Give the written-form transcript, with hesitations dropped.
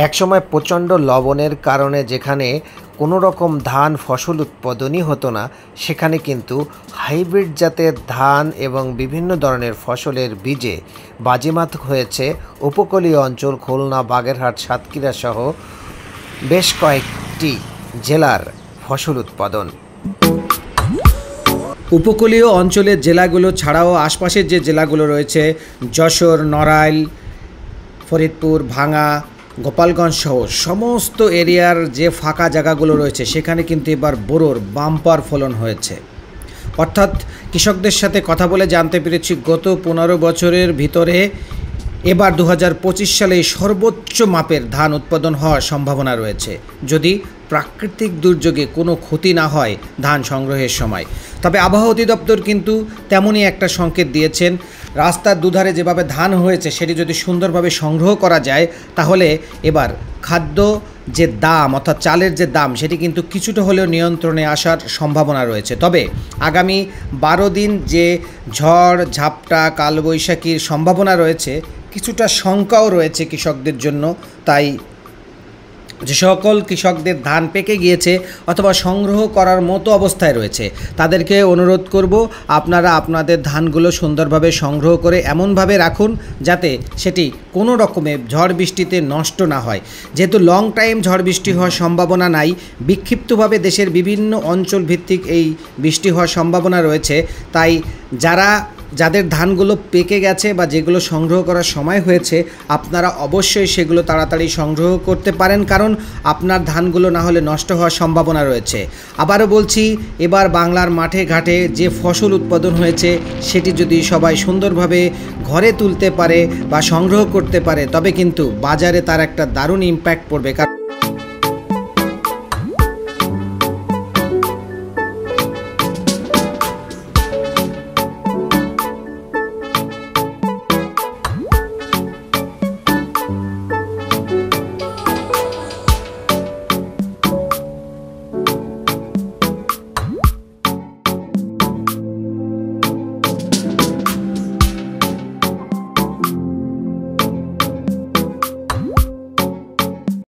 একসময় প্রচণ্ড লবণের কারণে যেখানে কোনো রকম ধান ফসল উৎপাদনই হতো না, সেখানে কিন্তু হাইব্রিড জাতের ধান এবং বিভিন্ন ধরনের ফসলের বীজে বাজিমাত হয়েছে উপকূলীয় অঞ্চল খুলনা, বাগেরহাট, সাতক্ষীরা সহ বেশ কয়েকটি জেলার ফসল উৎপাদন। উপকূলীয় অঞ্চলের জেলাগুলো ছাড়াও আশপাশের যে জেলাগুলো রয়েছে যশোর, নড়াইল, ফরিদপুর, ভাঙা, গোপালগঞ্জ সহ সমস্ত এরিয়ার যে ফাঁকা জায়গাগুলো রয়েছে সেখানে কিন্তু এবার বোরোর বাম্পার ফলন হয়েছে। অর্থাৎ কৃষকদের সাথে কথা বলে জানতে পেরেছি গত 15 বছরের ভিতরে এবার 2025 সালে সর্বোচ্চ মাপের ধান উৎপাদন হওয়ার সম্ভাবনা রয়েছে, যদি প্রাকৃতিক দুর্যোগে কোনো ক্ষতি না হয় ধান সংগ্রহের সময়। তবে আবহাওয়া অধিদপ্তর কিন্তু তেমনই একটা সংকেত দিয়েছেন, রাস্তার দুধারে যেভাবে ধান হয়েছে সেটি যদি সুন্দরভাবে সংগ্রহ করা যায় তাহলে এবার খাদ্য যে দাম অর্থাৎ চালের যে দাম সেটি কিন্তু কিছুটা হলেও নিয়ন্ত্রণে আসার সম্ভাবনা রয়েছে। তবে আগামী 12 দিন যে ঝড় ঝাপটা কালবৈশাখীর সম্ভাবনা রয়েছে, কিছুটা শঙ্কাও রয়েছে কৃষকদের জন্য। তাই যে সকল কৃষকদের ধান পেকে গিয়েছে অথবা সংগ্রহ করার মতো অবস্থায় রয়েছে তাদেরকে অনুরোধ করব, আপনারা আপনাদের ধানগুলো সুন্দরভাবে সংগ্রহ করে এমনভাবে রাখুন যাতে সেটি কোনো রকমে ঝড় বৃষ্টিতে নষ্ট না হয়। যেহেতু লং টাইম ঝড় বৃষ্টি হওয়ার সম্ভাবনা নাই, বিক্ষিপ্তভাবে দেশের বিভিন্ন অঞ্চল ভিত্তিক এই বৃষ্টি হওয়ার সম্ভাবনা রয়েছে, তাই যাদের ধানগুলো পেকে গেছে বা যেগুলো সংগ্রহ করার সময় হয়েছে আপনারা অবশ্যই সেগুলো তাড়াতাড়ি সংগ্রহ করতে পারেন, কারণ আপনার ধানগুলো না হলে নষ্ট হওয়ার সম্ভাবনা রয়েছে। আবারও বলছি, এবার বাংলার মাঠে ঘাটে যে ফসল উৎপাদন হয়েছে সেটি যদি সবাই সুন্দরভাবে ঘরে তুলতে পারে বা সংগ্রহ করতে পারে তবে কিন্তু বাজারে তার একটা দারুণ ইম্প্যাক্ট পড়বে।